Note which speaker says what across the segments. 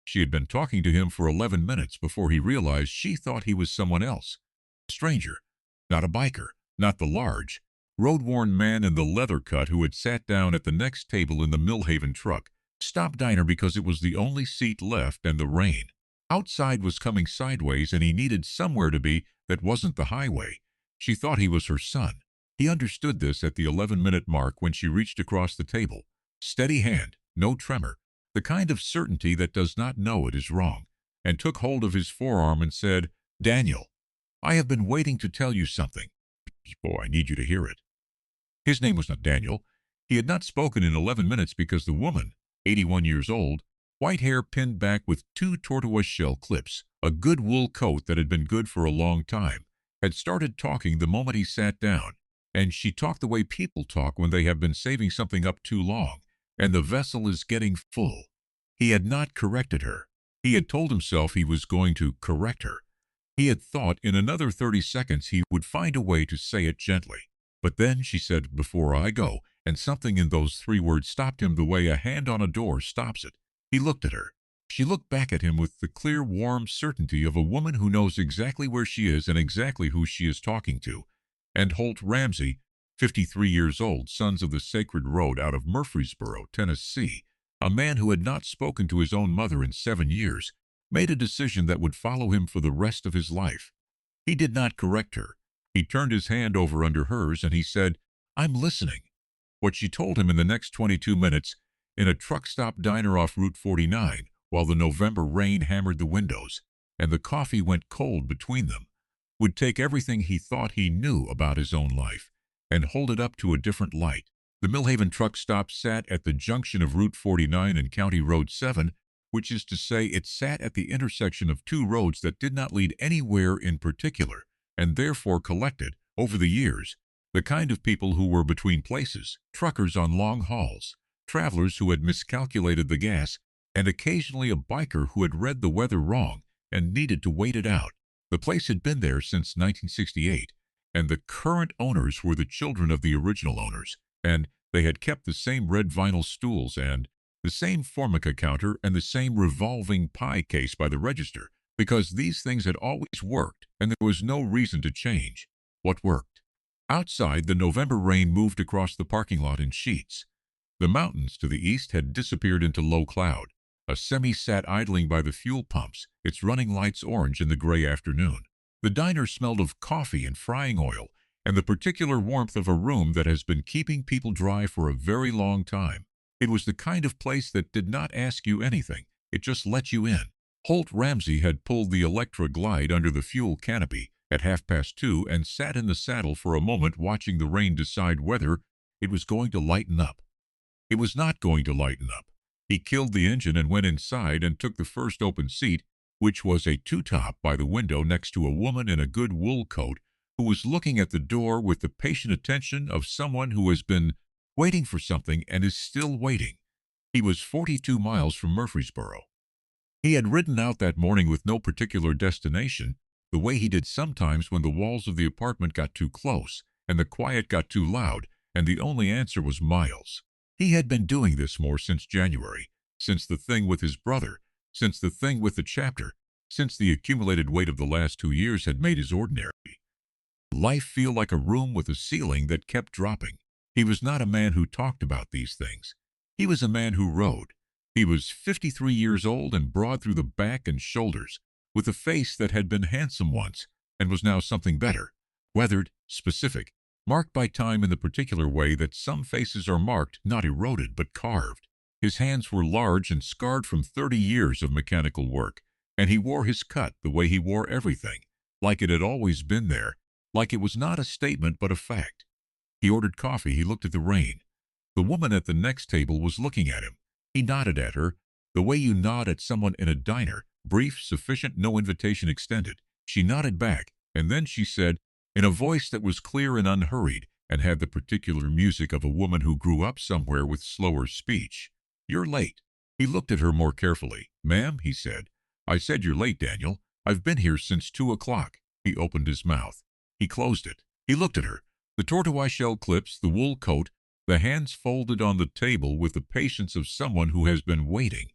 Speaker 1: She had been talking to him for 11 minutes before he realized she thought he was someone else. A stranger, not a biker, not the large, road-worn man in the leather cut who had sat down at the next table in the Millhaven truck, stop diner because it was the only seat left and the rain. Outside was coming sideways and he needed somewhere to be that wasn't the highway. She thought he was her son. He understood this at the 11-minute mark when she reached across the table. Steady hand, no tremor, the kind of certainty that does not know it is wrong, and took hold of his forearm and said, "Daniel, I have been waiting to tell you something. Oh, I need you to hear it." His name was not Daniel. He had not spoken in 11 minutes because the woman, 81 years old, white hair pinned back with 2 tortoise-shell clips, a good wool coat that had been good for a long time, had started talking the moment he sat down, and she talked the way people talk when they have been saving something up too long, and the vessel is getting full. He had not corrected her. He had told himself he was going to correct her. He had thought in another 30 seconds he would find a way to say it gently. But then she said, "Before I go," and something in those 3 words stopped him the way a hand on a door stops it. He looked at her. She looked back at him with the clear, warm certainty of a woman who knows exactly where she is and exactly who she is talking to. And Holt Ramsey, 53 years old, Sons of the Sacred Road out of Murfreesboro, Tennessee, a man who had not spoken to his own mother in 7 years, made a decision that would follow him for the rest of his life. He did not correct her. He turned his hand over under hers and he said, "I'm listening." What she told him in the next 22 minutes, in a truck stop diner off Route 49, while the November rain hammered the windows and the coffee went cold between them, would take everything he thought he knew about his own life and hold it up to a different light. The Millhaven truck stop sat at the junction of Route 49 and County Road 7, which is to say it sat at the intersection of 2 roads that did not lead anywhere in particular, and therefore collected, over the years, the kind of people who were between places, truckers on long hauls, travelers who had miscalculated the gas, and occasionally a biker who had read the weather wrong and needed to wait it out. The place had been there since 1968, and the current owners were the children of the original owners, and they had kept the same red vinyl stools and the same Formica counter and the same revolving pie case by the register, because these things had always worked, and there was no reason to change what worked. Outside, the November rain moved across the parking lot in sheets. The mountains to the east had disappeared into low cloud. A semi sat idling by the fuel pumps, its running lights orange in the gray afternoon. The diner smelled of coffee and frying oil, and the particular warmth of a room that has been keeping people dry for a very long time. It was the kind of place that did not ask you anything. It just let you in. Holt Ramsey had pulled the Electra Glide under the fuel canopy at 2:30 and sat in the saddle for a moment watching the rain decide whether it was going to lighten up. It was not going to lighten up. He killed the engine and went inside and took the first open seat, which was a two-top by the window next to a woman in a good wool coat who was looking at the door with the patient attention of someone who has been waiting for something and is still waiting. He was 42 miles from Murfreesboro. He had ridden out that morning with no particular destination, the way he did sometimes when the walls of the apartment got too close and the quiet got too loud, and the only answer was miles. He had been doing this more since January, since the thing with his brother, since the thing with the chapter, since the accumulated weight of the last 2 years had made his ordinary life feel like a room with a ceiling that kept dropping. He was not a man who talked about these things. He was a man who rode. He was 53 years old and broad through the back and shoulders, with a face that had been handsome once and was now something better, weathered, specific, marked by time in the particular way that some faces are marked, not eroded, but carved. His hands were large and scarred from 30 years of mechanical work, and he wore his cut the way he wore everything, like it had always been there, like it was not a statement but a fact. He ordered coffee. He looked at the rain. The woman at the next table was looking at him. He nodded at her, the way you nod at someone in a diner, brief, sufficient, no invitation extended. She nodded back, and then she said, in a voice that was clear and unhurried, and had the particular music of a woman who grew up somewhere with slower speech, "You're late." He looked at her more carefully. "Ma'am," he said. "I said you're late, Daniel. I've been here since 2 o'clock. He opened his mouth. He closed it. He looked at her. The tortoise-shell clips, the wool coat, the hands folded on the table with the patience of someone who has been waiting.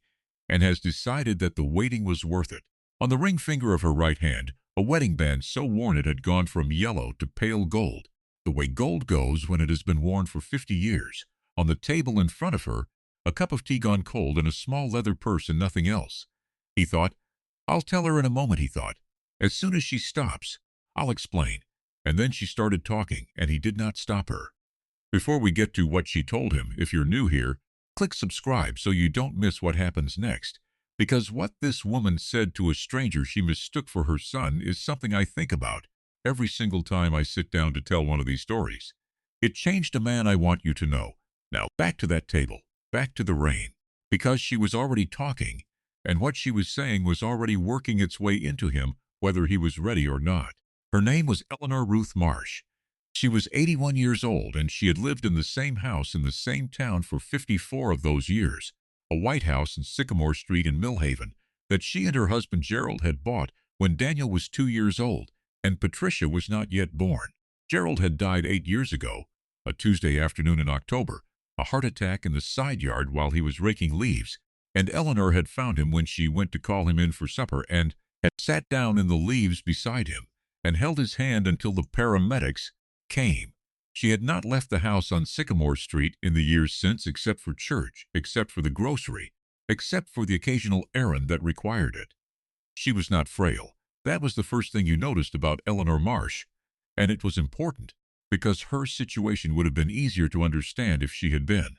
Speaker 1: and has decided that the waiting was worth it. On the ring finger of her right hand, a wedding band so worn it had gone from yellow to pale gold, the way gold goes when it has been worn for 50 years. On the table in front of her, a cup of tea gone cold and a small leather purse and nothing else. He thought, I'll tell her in a moment, he thought. As soon as she stops, I'll explain. And then she started talking, and he did not stop her. Before we get to what she told him, if you're new here, click subscribe so you don't miss what happens next. Because what this woman said to a stranger she mistook for her son is something I think about every single time I sit down to tell one of these stories. It changed a man, I want you to know. Now, back to that table, back to the rain, because she was already talking, and what she was saying was already working its way into him, whether he was ready or not. Her name was Eleanor Ruth Marsh. She was 81 years old, and she had lived in the same house in the same town for 54 of those years, a white house in Sycamore Street in Millhaven that she and her husband Gerald had bought when Daniel was 2 years old and Patricia was not yet born. Gerald had died 8 years ago, a Tuesday afternoon in October, a heart attack in the side yard while he was raking leaves, and Eleanor had found him when she went to call him in for supper and had sat down in the leaves beside him and held his hand until the paramedics came. She had not left the house on Sycamore Street in the years since, except for church, except for the grocery, except for the occasional errand that required it. She was not frail. That was the first thing you noticed about Eleanor Marsh, and it was important, because her situation would have been easier to understand if she had been.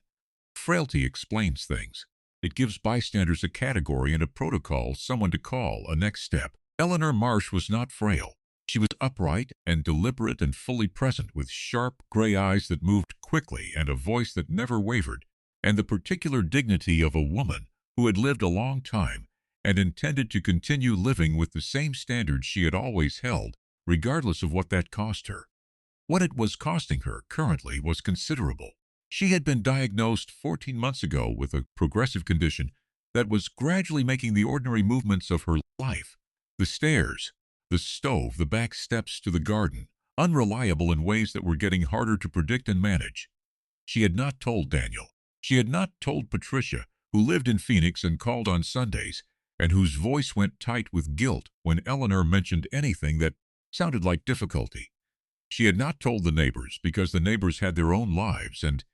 Speaker 1: Frailty explains things. It gives bystanders a category and a protocol, someone to call, a next step. Eleanor Marsh was not frail. She was upright and deliberate and fully present, with sharp gray eyes that moved quickly and a voice that never wavered, and the particular dignity of a woman who had lived a long time and intended to continue living with the same standards she had always held, regardless of what that cost her. What it was costing her currently was considerable. She had been diagnosed 14 months ago with a progressive condition that was gradually making the ordinary movements of her life, the stairs, the stove, the back steps to the garden, unreliable in ways that were getting harder to predict and manage. She had not told Daniel. She had not told Patricia, who lived in Phoenix and called on Sundays, and whose voice went tight with guilt when Eleanor mentioned anything that sounded like difficulty. She had not told the neighbors, because the neighbors had their own lives, and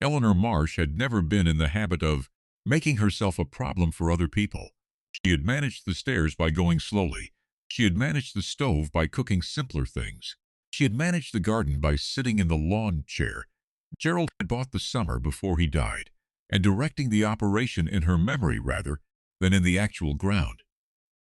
Speaker 1: Eleanor Marsh had never been in the habit of making herself a problem for other people. She had managed the stairs by going slowly. She had managed the stove by cooking simpler things. She had managed the garden by sitting in the lawn chair Gerald had bought the summer before he died, and directing the operation in her memory rather than in the actual ground.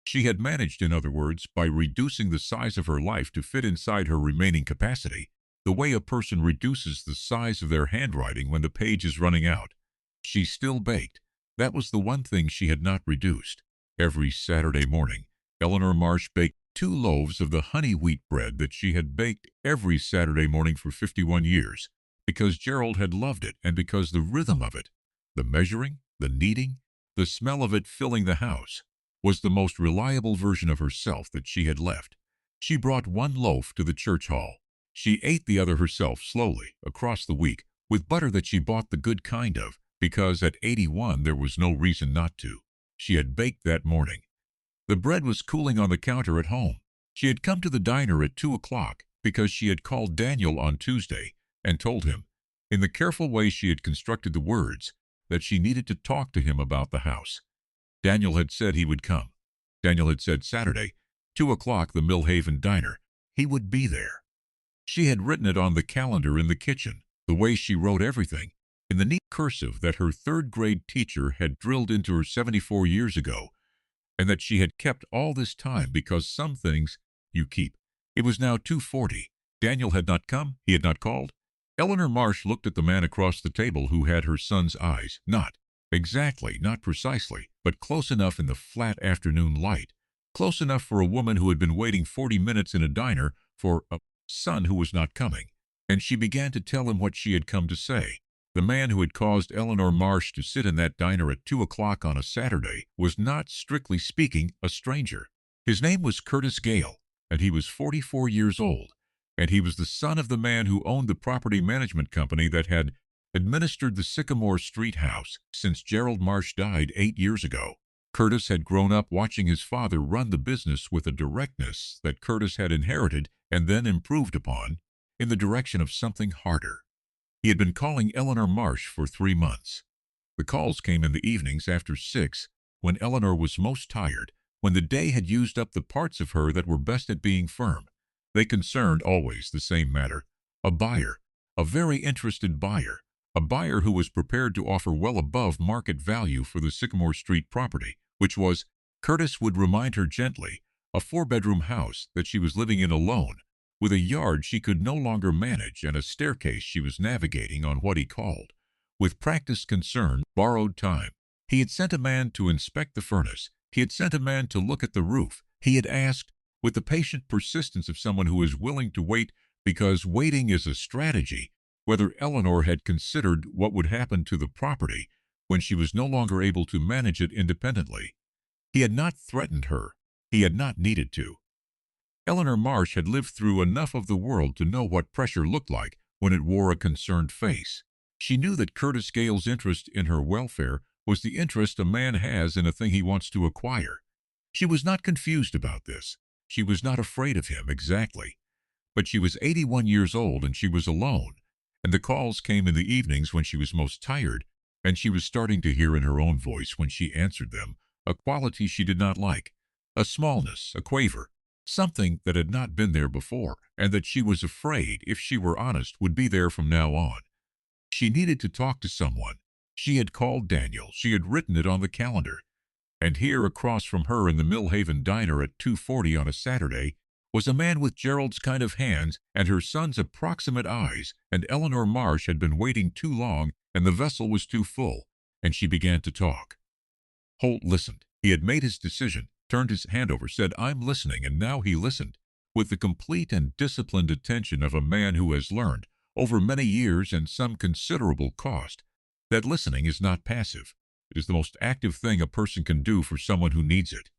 Speaker 1: She had managed, in other words, by reducing the size of her life to fit inside her remaining capacity, the way a person reduces the size of their handwriting when the page is running out. She still baked. That was the one thing she had not reduced. Every Saturday morning, Eleanor Marsh baked 2 loaves of the honey wheat bread that she had baked every Saturday morning for 51 years, because Gerald had loved it and because the rhythm of it, the measuring, the kneading, the smell of it filling the house, was the most reliable version of herself that she had left. She brought 1 loaf to the church hall. She ate the other herself slowly, across the week, with butter that she bought the good kind of, because at 81 there was no reason not to. She had baked that morning. The bread was cooling on the counter at home. She had come to the diner at 2 o'clock because she had called Daniel on Tuesday and told him, in the careful way she had constructed the words, that she needed to talk to him about the house. Daniel had said he would come. Daniel had said Saturday, 2 o'clock, the Millhaven diner. He would be there. She had written it on the calendar in the kitchen, the way she wrote everything, in the neat cursive that her 3rd-grade teacher had drilled into her 74 years ago, and that she had kept all this time because some things you keep. It was now 2:40. Daniel had not come. He had not called. Eleanor Marsh looked at the man across the table who had her son's eyes, not exactly, not precisely, but close enough in the flat afternoon light, close enough for a woman who had been waiting 40 minutes in a diner for a son who was not coming, and she began to tell him what she had come to say. The man who had caused Eleanor Marsh to sit in that diner at 2 o'clock on a Saturday was not, strictly speaking, a stranger. His name was Curtis Gale, and he was 44 years old, and he was the son of the man who owned the property management company that had administered the Sycamore Street house since Gerald Marsh died 8 years ago. Curtis had grown up watching his father run the business with a directness that Curtis had inherited and then improved upon in the direction of something harder. He had been calling Eleanor Marsh for 3 months. The calls came in the evenings after 6, when Eleanor was most tired, when the day had used up the parts of her that were best at being firm. They concerned always the same matter: a buyer, a very interested buyer, a buyer who was prepared to offer well above market value for the Sycamore Street property, which was, Curtis would remind her gently, a 4-bedroom house that she was living in alone, with a yard she could no longer manage and a staircase she was navigating on what he called, with practiced concern, borrowed time. He had sent a man to inspect the furnace. He had sent a man to look at the roof. He had asked, with the patient persistence of someone who is willing to wait because waiting is a strategy, whether Eleanor had considered what would happen to the property when she was no longer able to manage it independently. He had not threatened her. He had not needed to. Eleanor Marsh had lived through enough of the world to know what pressure looked like when it wore a concerned face. She knew that Curtis Gale's interest in her welfare was the interest a man has in a thing he wants to acquire. She was not confused about this. She was not afraid of him exactly. But she was 81 years old and she was alone, and the calls came in the evenings when she was most tired, and she was starting to hear in her own voice when she answered them a quality she did not like, a smallness, a quaver, something that had not been there before, and that she was afraid, if she were honest, would be there from now on. She needed to talk to someone. She had called Daniel. She had written it on the calendar. And here, across from her in the Millhaven diner at 2:40 on a Saturday, was a man with Gerald's kind of hands and her son's approximate eyes, and Eleanor Marsh had been waiting too long, and the vessel was too full, and she began to talk. Holt listened. He had made his decision, turned his hand over, said, "I'm listening," and now he listened, with the complete and disciplined attention of a man who has learned, over many years and some considerable cost, that listening is not passive. It is the most active thing a person can do for someone who needs it.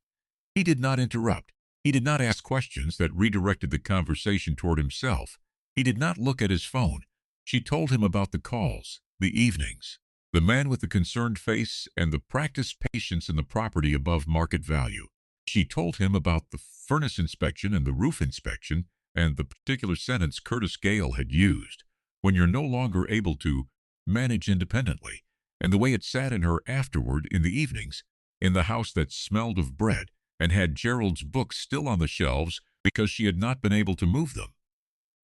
Speaker 1: He did not interrupt. He did not ask questions that redirected the conversation toward himself. He did not look at his phone. She told him about the calls, the evenings, the man with the concerned face, and the practiced patience in the property above market value. She told him about the furnace inspection and the roof inspection, and the particular sentence Curtis Gale had used, when you're no longer able to manage independently, and the way it sat in her afterward in the evenings, in the house that smelled of bread and had Gerald's books still on the shelves because she had not been able to move them.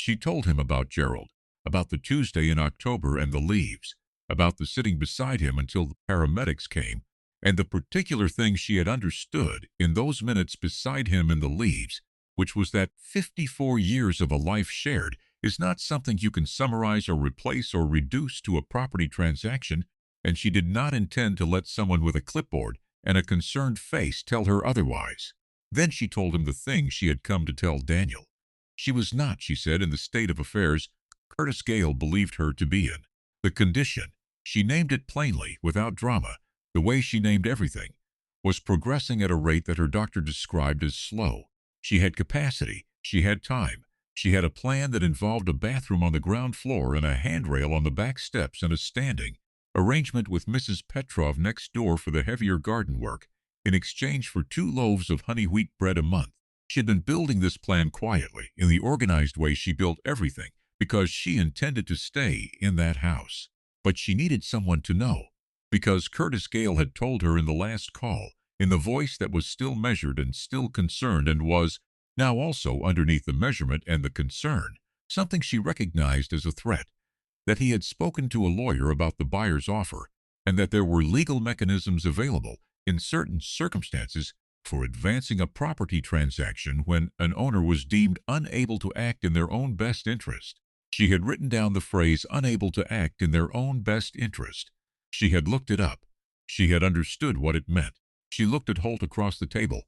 Speaker 1: She told him about Gerald, about the Tuesday in October and the leaves, about the sitting beside him until the paramedics came, and the particular thing she had understood in those minutes beside him in the leaves, which was that 54 years of a life shared is not something you can summarize or replace or reduce to a property transaction, and she did not intend to let someone with a clipboard and a concerned face tell her otherwise. Then she told him the thing she had come to tell Daniel. She was not, she said, in the state of affairs Curtis Gale believed her to be in. The condition, she named it plainly, without drama, the way she named everything, was progressing at a rate that her doctor described as slow. She had capacity, she had time, she had a plan that involved a bathroom on the ground floor and a handrail on the back steps and a standing arrangement with Mrs. Petrov next door for the heavier garden work, in exchange for 2 loaves of honey wheat bread a month. She had been building this plan quietly, in the organized way she built everything, because she intended to stay in that house. But she needed someone to know, because Curtis Gale had told her in the last call, in the voice that was still measured and still concerned and was, now also underneath the measurement and the concern, something she recognized as a threat, that he had spoken to a lawyer about the buyer's offer, and that there were legal mechanisms available, in certain circumstances, for advancing a property transaction when an owner was deemed unable to act in their own best interest. She had written down the phrase "unable to act in their own best interest." She had looked it up. She had understood what it meant. She looked at Holt across the table.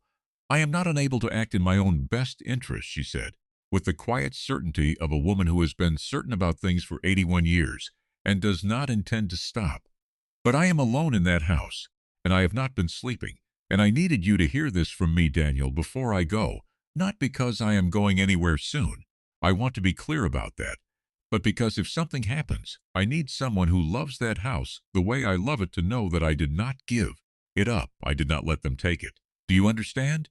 Speaker 1: "I am not unable to act in my own best interest," she said, with the quiet certainty of a woman who has been certain about things for 81 years and does not intend to stop. "But I am alone in that house, and I have not been sleeping, and I needed you to hear this from me, Daniel, before I go, not because I am going anywhere soon. I want to be clear about that. But because if something happens, I need someone who loves that house the way I love it to know that I did not give it up. I did not let them take it. Do you understand?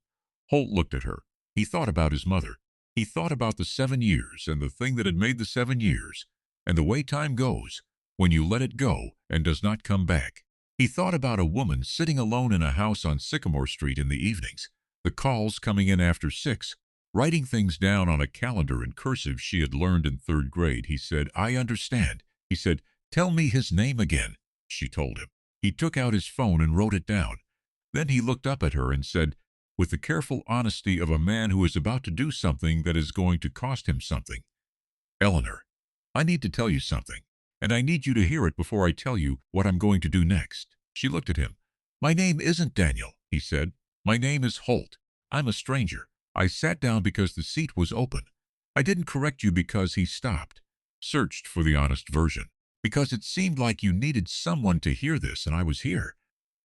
Speaker 1: Holt looked at her. He thought about his mother. He thought about the 7 years and the thing that had made the 7 years, and the way time goes when you let it go and does not come back. He thought about a woman sitting alone in a house on Sycamore Street in the evenings, the calls coming in after 6, writing things down on a calendar in cursive she had learned in 3rd grade. He said, I understand. He said, tell me his name again. She told him. He took out his phone and wrote it down. Then he looked up at her and said, with the careful honesty of a man who is about to do something that is going to cost him something, Eleanor, I need to tell you something, and I need you to hear it before I tell you what I'm going to do next. She looked at him. My name isn't Daniel, he said. My name is Holt. I'm a stranger. I sat down because the seat was open. I didn't correct you because he stopped. Searched for the honest version. Because it seemed like you needed someone to hear this, and I was here.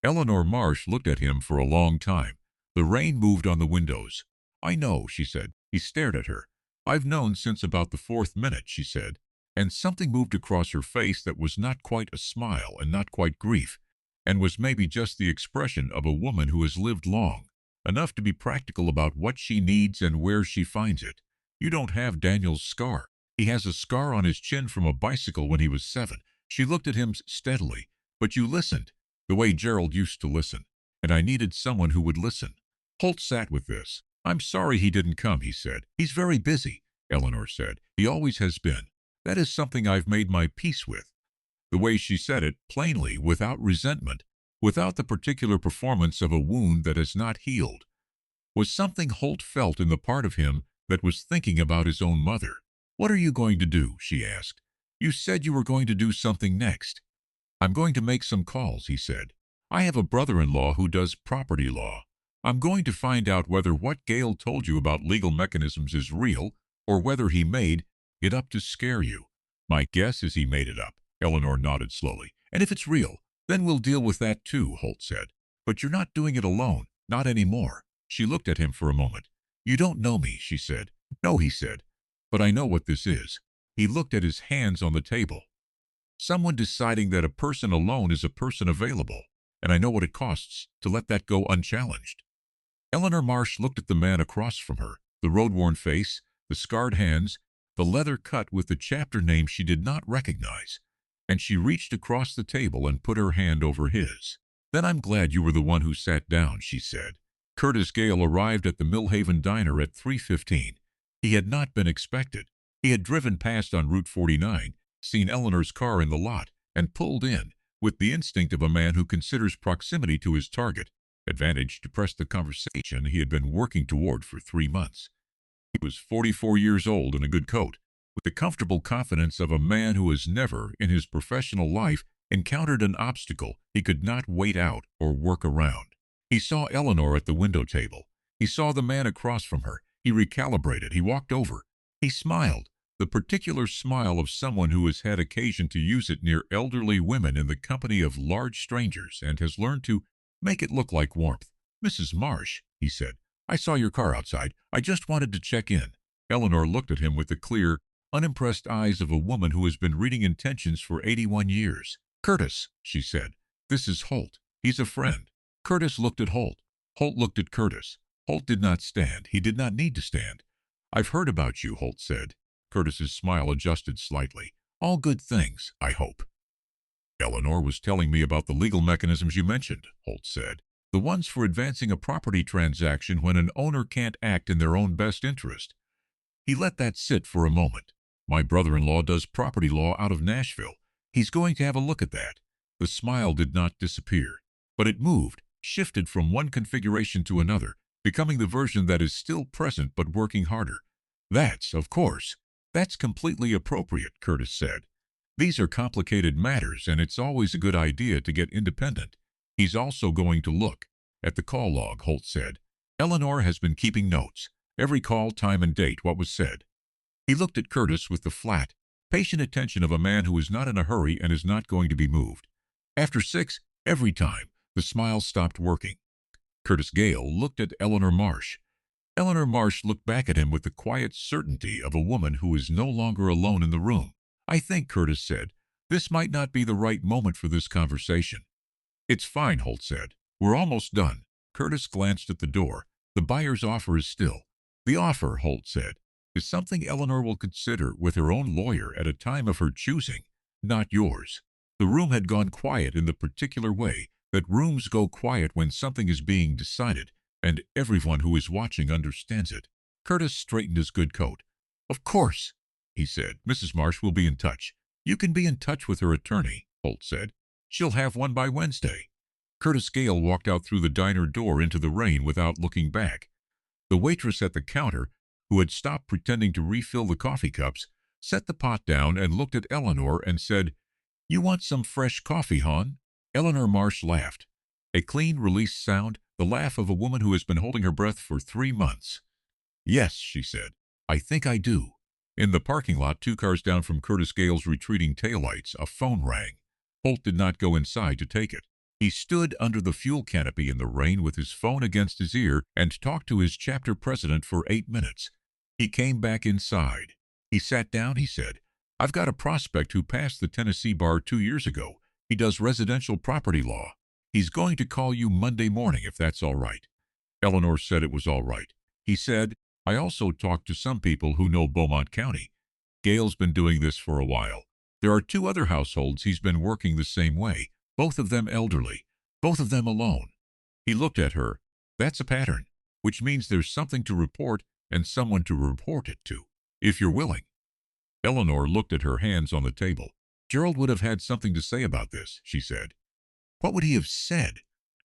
Speaker 1: Eleanor Marsh looked at him for a long time. The rain moved on the windows. I know, she said. He stared at her. I've known since about the 4th minute, she said. And something moved across her face that was not quite a smile and not quite grief, and was maybe just the expression of a woman who has lived long, enough to be practical about what she needs and where she finds it. You don't have Daniel's scar. He has a scar on his chin from a bicycle when he was 7. She looked at him steadily. But you listened, the way Gerald used to listen, and I needed someone who would listen. Holt sat with this. I'm sorry he didn't come, he said. He's very busy, Eleanor said. He always has been. That is something I've made my peace with. The way she said it, plainly, without resentment, without the particular performance of a wound that has not healed, was something Holt felt in the part of him that was thinking about his own mother. What are you going to do? She asked. You said you were going to do something next. I'm going to make some calls, he said. I have a brother-in-law who does property law. I'm going to find out whether what Gale told you about legal mechanisms is real, or whether he made it up to scare you. My guess is he made it up. Eleanor nodded slowly. And if it's real, then we'll deal with that too, Holt said. But you're not doing it alone, not anymore. She looked at him for a moment. You don't know me, she said. No, he said. But I know what this is. He looked at his hands on the table. Someone deciding that a person alone is a person available, and I know what it costs to let that go unchallenged. Eleanor Marsh looked at the man across from her, the road-worn face, the scarred hands, the leather cut with the chapter name she did not recognize, and she reached across the table and put her hand over his. Then I'm glad you were the one who sat down, she said. Curtis Gale arrived at the Millhaven Diner at 3:15. He had not been expected. He had driven past on Route 49, seen Eleanor's car in the lot, and pulled in, with the instinct of a man who considers proximity to his target advantage to press the conversation he had been working toward for 3 months. He was 44 years old in a good coat, with the comfortable confidence of a man who has never, in his professional life, encountered an obstacle he could not wait out or work around. He saw Eleanor at the window table. He saw the man across from her. He recalibrated. He walked over. He smiled, the particular smile of someone who has had occasion to use it near elderly women in the company of large strangers and has learned to make it look like warmth. Mrs. Marsh, he said, I saw your car outside. I just wanted to check in. Eleanor looked at him with the clear, unimpressed eyes of a woman who has been reading intentions for 81 years. Curtis, she said, this is Holt. He's a friend. Curtis looked at Holt. Holt looked at Curtis. Holt did not stand. He did not need to stand. I've heard about you, Holt said. Curtis's smile adjusted slightly. All good things, I hope. Eleanor was telling me about the legal mechanisms you mentioned, Holt said. The ones for advancing a property transaction when an owner can't act in their own best interest. He let that sit for a moment. My brother-in-law does property law out of Nashville. He's going to have a look at that. The smile did not disappear, but it moved, shifted from one configuration to another, becoming the version that is still present but working harder. That's, of course, that's completely appropriate, Curtis said. These are complicated matters, and it's always a good idea to get independent. He's also going to look at the call log, Holt said. Eleanor has been keeping notes. Every call, time, and date, what was said. He looked at Curtis with the flat, patient attention of a man who is not in a hurry and is not going to be moved. After 6, every time, the smile stopped working. Curtis Gale looked at Eleanor Marsh. Eleanor Marsh looked back at him with the quiet certainty of a woman who is no longer alone in the room. I think, Curtis said, this might not be the right moment for this conversation. It's fine, Holt said. We're almost done. Curtis glanced at the door. The buyer's offer is still. The offer, Holt said, is something Eleanor will consider with her own lawyer at a time of her choosing, not yours. The room had gone quiet in the particular way that rooms go quiet when something is being decided, and everyone who is watching understands it. Curtis straightened his good coat. Of course, he said. Mrs. Marsh will be in touch. You can be in touch with her attorney, Holt said. She'll have one by Wednesday. Curtis Gale walked out through the diner door into the rain without looking back. The waitress at the counter, who had stopped pretending to refill the coffee cups, set the pot down and looked at Eleanor and said, You want some fresh coffee, hon? Eleanor Marsh laughed. A clean, released sound, the laugh of a woman who has been holding her breath for 3 months. Yes, she said. I think I do. In the parking lot, 2 cars down from Curtis Gale's retreating taillights, a phone rang. Holt did not go inside to take it. He stood under the fuel canopy in the rain with his phone against his ear and talked to his chapter president for 8 minutes. He came back inside. He sat down, he said. I've got a prospect who passed the Tennessee bar 2 years ago. He does residential property law. He's going to call you Monday morning if that's all right. Eleanor said it was all right. He said, I also talked to some people who know Beaumont County. Gale's been doing this for a while. There are 2 other households he's been working the same way, both of them elderly, both of them alone. He looked at her. That's a pattern, which means there's something to report and someone to report it to, if you're willing. Eleanor looked at her hands on the table. Gerald would have had something to say about this, she said. What would he have said?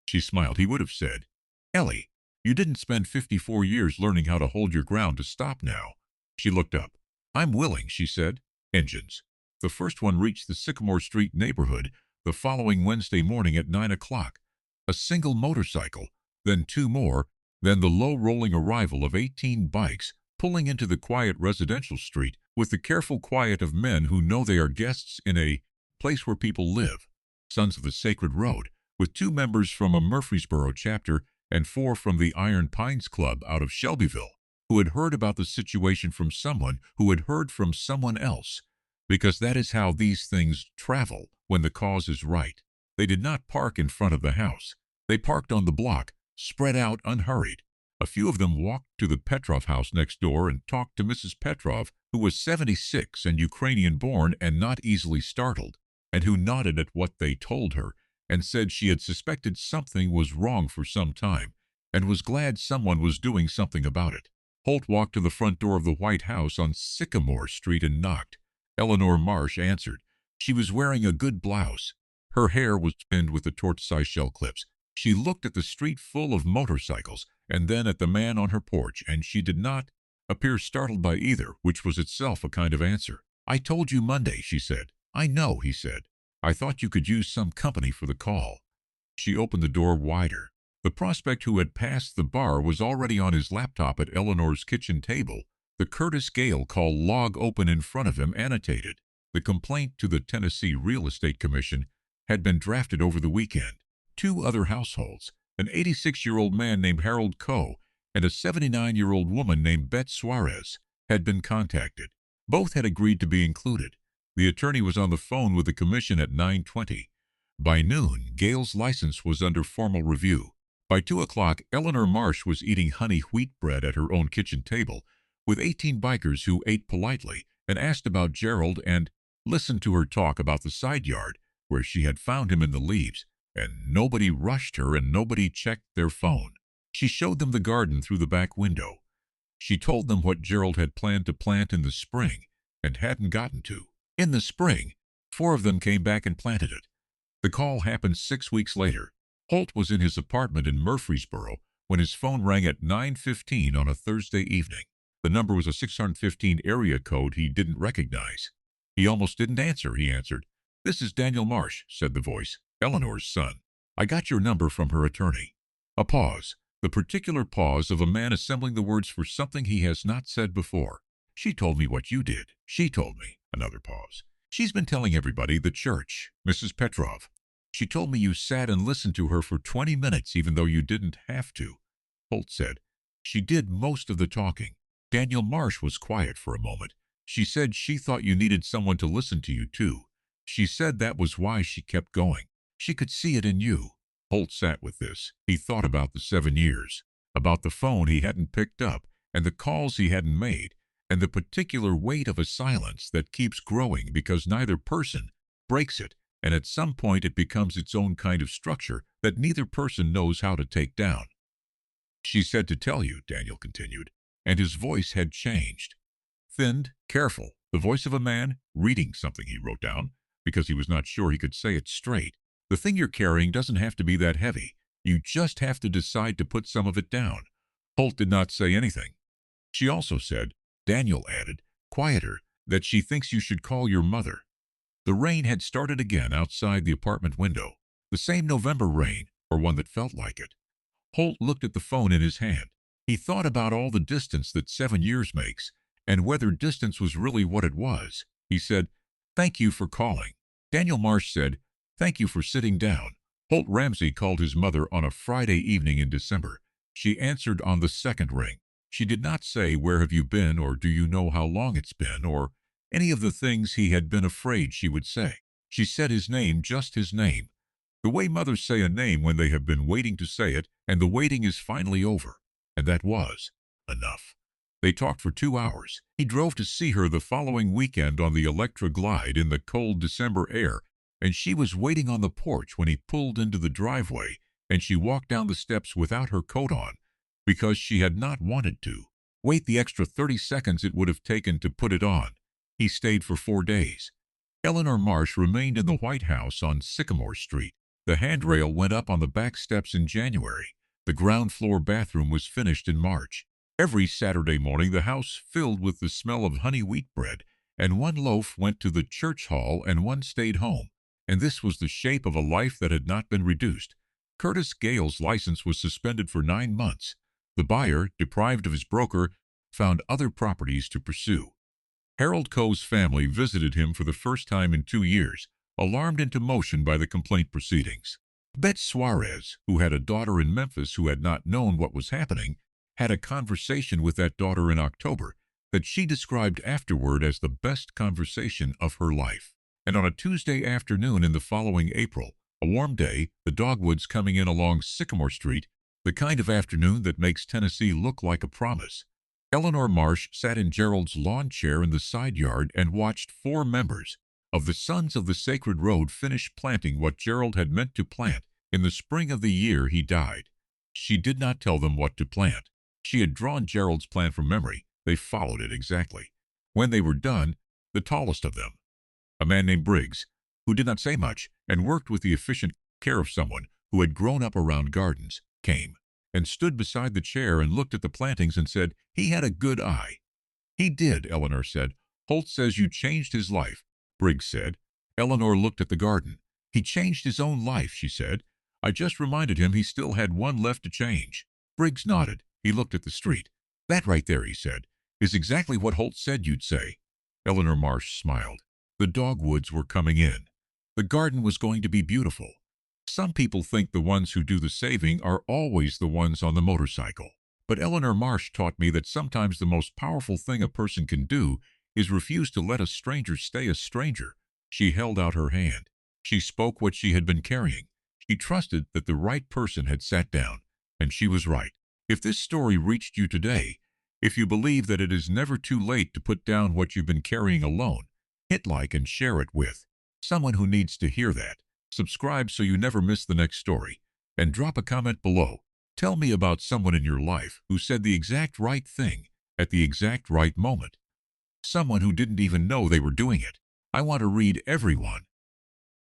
Speaker 1: She smiled. He would have said, Ellie, you didn't spend 54 years learning how to hold your ground to stop now. She looked up. I'm willing, she said. Engines. The first one reached the Sycamore Street neighborhood the following Wednesday morning at 9 o'clock. A single motorcycle, then 2 more, then the low-rolling arrival of 18 bikes pulling into the quiet residential street with the careful quiet of men who know they are guests in a place where people live. Sons of the Sacred Road, with 2 members from a Murfreesboro chapter and 4 from the Iron Pines Club out of Shelbyville, who had heard about the situation from someone who had heard from someone else, because that is how these things travel when the cause is right. They did not park in front of the house. They parked on the block, spread out unhurried. A few of them walked to the Petrov house next door and talked to Mrs. Petrov, who was 76 and Ukrainian-born and not easily startled, and who nodded at what they told her and said she had suspected something was wrong for some time and was glad someone was doing something about it. Holt walked to the front door of the White House on Sycamore Street and knocked. Eleanor Marsh answered. She was wearing a good blouse. Her hair was pinned with the tortoise shell clips. She looked at the street full of motorcycles and then at the man on her porch, and she did not appear startled by either, which was itself a kind of answer. I told you Monday, she said. I know, he said. I thought you could use some company for the call. She opened the door wider. The prospect who had passed the bar was already on his laptop at Eleanor's kitchen table, the Curtis Gale call log open in front of him, annotated. The complaint to the Tennessee Real Estate Commission had been drafted over the weekend. 2 other households, an 86-year-old man named Harold Coe and a 79-year-old woman named Bette Suarez, had been contacted. Both had agreed to be included. The attorney was on the phone with the commission at 9:20. By noon, Gale's license was under formal review. By 2 o'clock, Eleanor Marsh was eating honey wheat bread at her own kitchen table with 18 bikers who ate politely and asked about Gerald and listened to her talk about the side yard where she had found him in the leaves, and nobody rushed her and nobody checked their phone. She showed them the garden through the back window. She told them what Gerald had planned to plant in the spring and hadn't gotten to. In the spring, 4 of them came back and planted it. The call happened 6 weeks later. Holt was in his apartment in Murfreesboro when his phone rang at 9:15 on a Thursday evening. The number was a 615 area code he didn't recognize. He almost didn't answer, he answered. This is Daniel Marsh, said the voice, Eleanor's son. I got your number from her attorney. A pause, the particular pause of a man assembling the words for something he has not said before. She told me what you did. She told me. Another pause. She's been telling everybody, the church, Mrs. Petrov. She told me you sat and listened to her for 20 minutes even though you didn't have to. Holt said. She did most of the talking. Daniel Marsh was quiet for a moment. She said she thought you needed someone to listen to you too. She said that was why she kept going. She could see it in you. Holt sat with this. He thought about the 7 years, about the phone he hadn't picked up, and the calls he hadn't made, and the particular weight of a silence that keeps growing because neither person breaks it, and at some point it becomes its own kind of structure that neither person knows how to take down. "She said to tell you," Daniel continued, and his voice had changed. Thinned, careful, the voice of a man reading something he wrote down, because he was not sure he could say it straight. "The thing you're carrying doesn't have to be that heavy. You just have to decide to put some of it down." Holt did not say anything. "She also said," Daniel added, quieter, "that she thinks you should call your mother." The rain had started again outside the apartment window, the same November rain, or one that felt like it. Holt looked at the phone in his hand. He thought about all the distance that 7 years makes, and whether distance was really what it was. He said, "Thank you for calling." Daniel Marsh said, "Thank you for sitting down." Holt Ramsey called his mother on a Friday evening in December. She answered on the second ring. She did not say, "Where have you been?" or "Do you know how long it's been?" or any of the things he had been afraid she would say. She said his name, just his name. The way mothers say a name when they have been waiting to say it, and the waiting is finally over. And that was enough. They talked for 2 hours. He drove to see her the following weekend on the Electra Glide in the cold December air, and she was waiting on the porch when he pulled into the driveway, and she walked down the steps without her coat on, because she had not wanted to wait the extra 30 seconds it would have taken to put it on. He stayed for 4 days. Eleanor Marsh remained in the White House on Sycamore Street. The handrail went up on the back steps in January. The ground floor bathroom was finished in March. Every Saturday morning the house filled with the smell of honey wheat bread, and one loaf went to the church hall and one stayed home. And this was the shape of a life that had not been reduced. Curtis Gale's license was suspended for 9 months. The buyer, deprived of his broker, found other properties to pursue. Harold Coe's family visited him for the first time in 2 years, alarmed into motion by the complaint proceedings. Bet Suarez, who had a daughter in Memphis who had not known what was happening, had a conversation with that daughter in October that she described afterward as the best conversation of her life. And on a Tuesday afternoon in the following April, a warm day, the dogwoods coming in along Sycamore Street, the kind of afternoon that makes Tennessee look like a promise, Eleanor Marsh sat in Gerald's lawn chair in the side yard and watched 4 members of the Sons of the Sacred Road finish planting what Gerald had meant to plant in the spring of the year he died. She did not tell them what to plant. She had drawn Gerald's plan from memory. They followed it exactly. When they were done, the tallest of them, a man named Briggs, who did not say much and worked with the efficient care of someone who had grown up around gardens, came and stood beside the chair and looked at the plantings and said he had a good eye. "He did," Eleanor said. "Holt says you changed his life," Briggs said. Eleanor looked at the garden. "He changed his own life," she said. "I just reminded him he still had one left to change." Briggs nodded. He looked at the street. "That right there," he said, "is exactly what Holt said you'd say." Eleanor Marsh smiled. The dogwoods were coming in. The garden was going to be beautiful. Some people think the ones who do the saving are always the ones on the motorcycle. But Eleanor Marsh taught me that sometimes the most powerful thing a person can do is refuse to let a stranger stay a stranger. She held out her hand. She spoke what she had been carrying. She trusted that the right person had sat down, and she was right. If this story reached you today, if you believe that it is never too late to put down what you've been carrying alone, hit like and share it with someone who needs to hear that. Subscribe so you never miss the next story, and drop a comment below. Tell me about someone in your life who said the exact right thing at the exact right moment. Someone who didn't even know they were doing it. I want to read everyone.